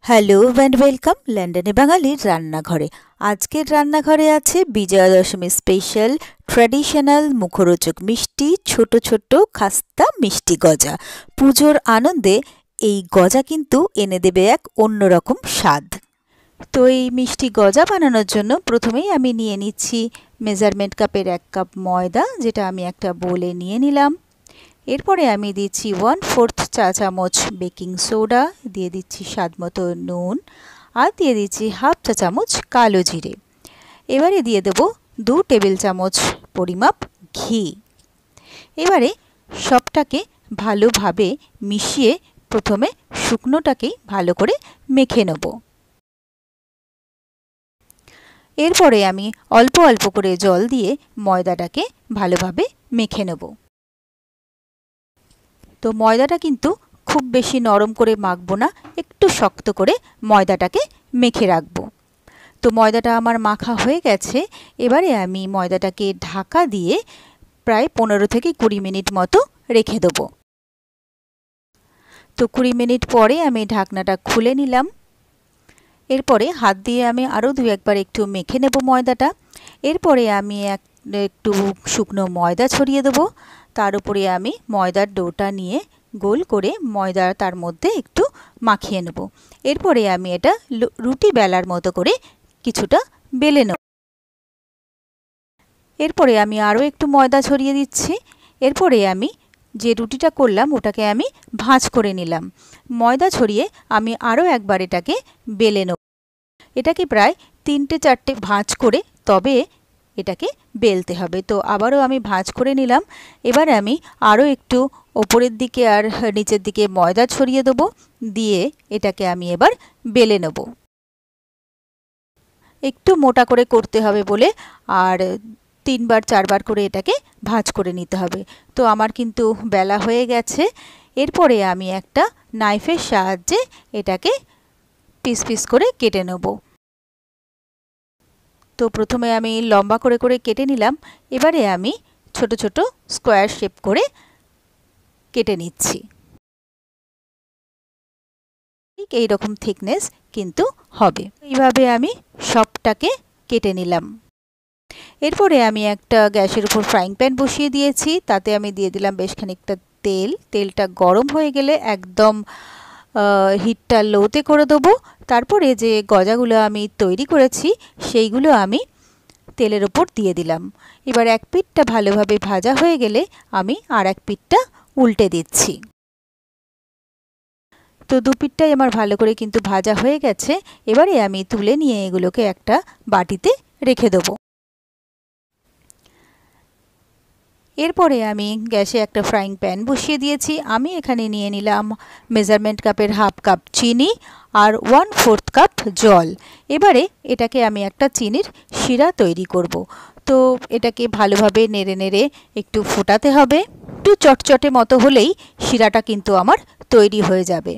Hello and welcome লন্ডনে বাঙালির রান্নাঘরে। আজকের রান্নাঘরে আছে বিজয়া দশমী স্পেশাল ট্র্যাডিশনাল মুখরোচক মিষ্টি, ছোট ছোট খাস্তা মিষ্টি গজা। পুজোর আনন্দে এই গজা কিন্তু এনে দেবে এক অন্যরকম স্বাদ। তো এই মিষ্টি গজা বানানোর জন্য প্রথমেই আমি নিয়ে নিচ্ছি মেজারমেন্ট কাপের 1 কাপ ময়দা, যেটা আমি একটা বোলে নিয়ে নিলাম। এরপরে আমি দিচ্ছি 1/4 চা চামচ বেকিং সোডা, দিয়ে দিচ্ছি স্বাদমতো নুন, আর দিয়ে দিচ্ছি 1/2 চা চামচ কালো জিরে। এবারে দিয়ে দেব 2 টেবিল চামচ পরিমাপ ঘি। এবারে সবটাকে ভালোভাবে মিশিয়ে প্রথমে শুকনোটাকেই ভালো করে মেখে নেব। এরপরে আমি অল্প অল্প করে জল দিয়ে ময়দাটাকে ভালোভাবে মেখে নেব। তো ময়দাটা কিন্তু খুব বেশি নরম করে মাখবো না, একটু শক্ত করে ময়দাটাকে মেখে রাখবো। তো ময়দাটা আমার মাখা হয়ে গেছে। এবারে আমি ময়দাটাকে ঢাকা দিয়ে প্রায় 15 থেকে 20 মিনিট মতো রেখে দেবো। তো 20 মিনিট পরে আমি ঢাকনাটা খুলে নিলাম। এরপরে হাত দিয়ে আমি আরও 2-1 একটু মেখে নেব ময়দাটা। এরপরে আমি একটু শুকনো ময়দা ছড়িয়ে দেবো। তার উপরে আমি ময়দার ডোটা নিয়ে গোল করে ময়দা তার মধ্যে একটু মাখিয়ে নেব। এরপরে আমি এটা রুটি বেলার মতো করে কিছুটা বেলে নেব। এরপরে আমি আরও একটু ময়দা ছড়িয়ে দিচ্ছি। এরপরে আমি যে রুটিটা করলাম ওটাকে আমি ভাঁজ করে নিলাম। ময়দা ছড়িয়ে আমি আরও একবার এটাকে বেলে নেব। এটাকে প্রায় 3-4টে ভাঁজ করে তবে এটাকে বেলতে হবে। তো আবারও আমি ভাঁজ করে নিলাম। এবার আমি আরও একটু ওপরের দিকে আর নিচের দিকে ময়দা ছড়িয়ে দেবো, দিয়ে এটাকে আমি এবার বেলে নেব। একটু মোটা করে করতে হবে বলে আর 3-4বার করে এটাকে ভাঁজ করে নিতে হবে। তো আমার কিন্তু বেলা হয়ে গেছে। এরপরে আমি একটা নাইফের সাহায্যে এটাকে পিস পিস করে কেটে নেব। তো প্রথমে আমি লম্বা করে করে কেটে নিলাম। এবারে আমি ছোট ছোট স্কোয়ার শেপ করে কেটে নিচ্ছি। ঠিক এইরকম থিকনেস কিন্তু হবে। এইভাবে আমি সবটাকে কেটে নিলাম। এরপরে আমি একটা গ্যাসের উপর ফ্রাইং প্যান বসিয়ে দিয়েছি। তাতে আমি দিয়ে দিলাম বেশ খানিকটা তেল। তেলটা গরম হয়ে গেলে একদম হিটটা লোতে করে দেবো। তারপরে যে গজাগুলো আমি তৈরি করেছি সেইগুলো আমি তেলের ওপর দিয়ে দিলাম। এবার এক পিঠটা ভালোভাবে ভাজা হয়ে গেলে আমি আর এক পিঠটা উল্টে দিচ্ছি। তো 2 পিঠটাই আমার ভালো করে কিন্তু ভাজা হয়ে গেছে। এবারে আমি তুলে নিয়ে এগুলোকে একটা বাটিতে রেখে দেবো। এরপরে আমি গ্যাসে একটা ফ্রাইং প্যান বসিয়ে দিয়েছি। আমি এখানে নিয়ে নিলাম মেজারমেন্ট কাপের 1/2 কাপ চিনি আর 1/4 কাপ জল। এবারে এটাকে আমি একটা চিনির শিরা তৈরি করব। তো এটাকে ভালোভাবে নেড়ে নেড়ে একটু ফোটাতে হবে। একটু চটচটে মতো হলেই শিরাটা কিন্তু আমার তৈরি হয়ে যাবে।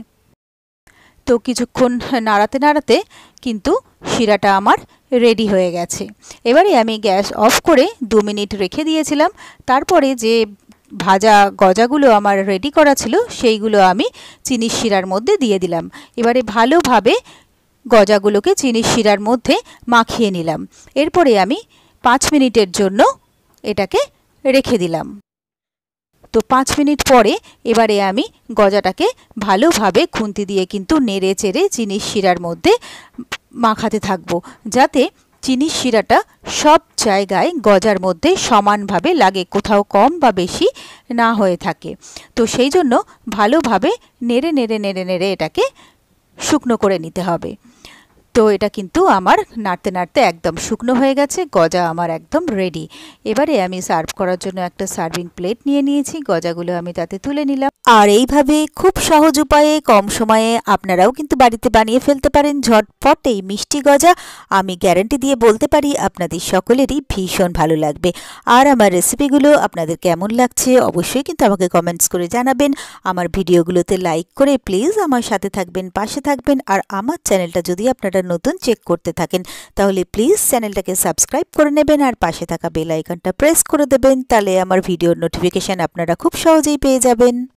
তো কিছুক্ষণ নাড়াতে নাড়াতে কিন্তু শিরাটা আমার রেডি হয়ে গেছে। এবারে আমি গ্যাস অফ করে 2 মিনিট রেখে দিয়েছিলাম। তারপরে যে ভাজা গজাগুলো আমার রেডি করা ছিল সেইগুলো আমি চিনির শিরার মধ্যে দিয়ে দিলাম। এবারে ভালোভাবে গজাগুলোকে চিনির শিরার মধ্যে মাখিয়ে নিলাম। এরপরে আমি 5 মিনিটের জন্য এটাকে রেখে দিলাম। তো 5 মিনিট পরে এবারে আমি গজাটাকে ভালোভাবে খুন্তি দিয়ে কিন্তু নেড়ে চেড়ে চিনির শিরার মধ্যে মাখাতে থাকবো, যাতে চিনির শিরাটা সব জায়গায় গজার মধ্যে সমানভাবে লাগে, কোথাও কম বা বেশি না হয়ে থাকে। তো সেই জন্য ভালোভাবে নেড়ে নেড়ে নেড়ে নেড়ে এটাকে শুকনো করে নিতে হবে। তো এটা কিন্তু আমার নাড়তে নাড়তে একদম শুকনো হয়ে গেছে। গজা আমার একদম রেডি। এবারে আমি সার্ভ করার জন্য একটা সার্ভিং প্লেট নিয়ে নিয়েছি। গজাগুলো আমি তাতে তুলে নিলাম। আর এইভাবে খুব সহজ উপায়ে কম সময়ে আপনারাও কিন্তু বাড়িতে বানিয়ে ফেলতে পারেন ঝটপট এই মিষ্টি গজা। আমি গ্যারান্টি দিয়ে বলতে পারি আপনাদের সকলেরই ভীষণ ভালো লাগবে। আর আমার রেসিপিগুলো আপনাদের কেমন লাগছে অবশ্যই কিন্তু আমাকে কমেন্টস করে জানাবেন। আমার ভিডিওগুলোতে লাইক করে প্লিজ আমার সাথে থাকবেন, পাশে থাকবেন। আর আমার চ্যানেলটা যদি আপনারা নতুন চেক করতে থাকেন তাহলে প্লিজ চ্যানেলটাকে সাবস্ক্রাইব করে নেবেন আর পাশে থাকা বেল আইকনটা প্রেস করে দেবেন। তাহলে আমার ভিডিওর নোটিফিকেশন আপনারা খুব সহজেই পেয়ে যাবেন।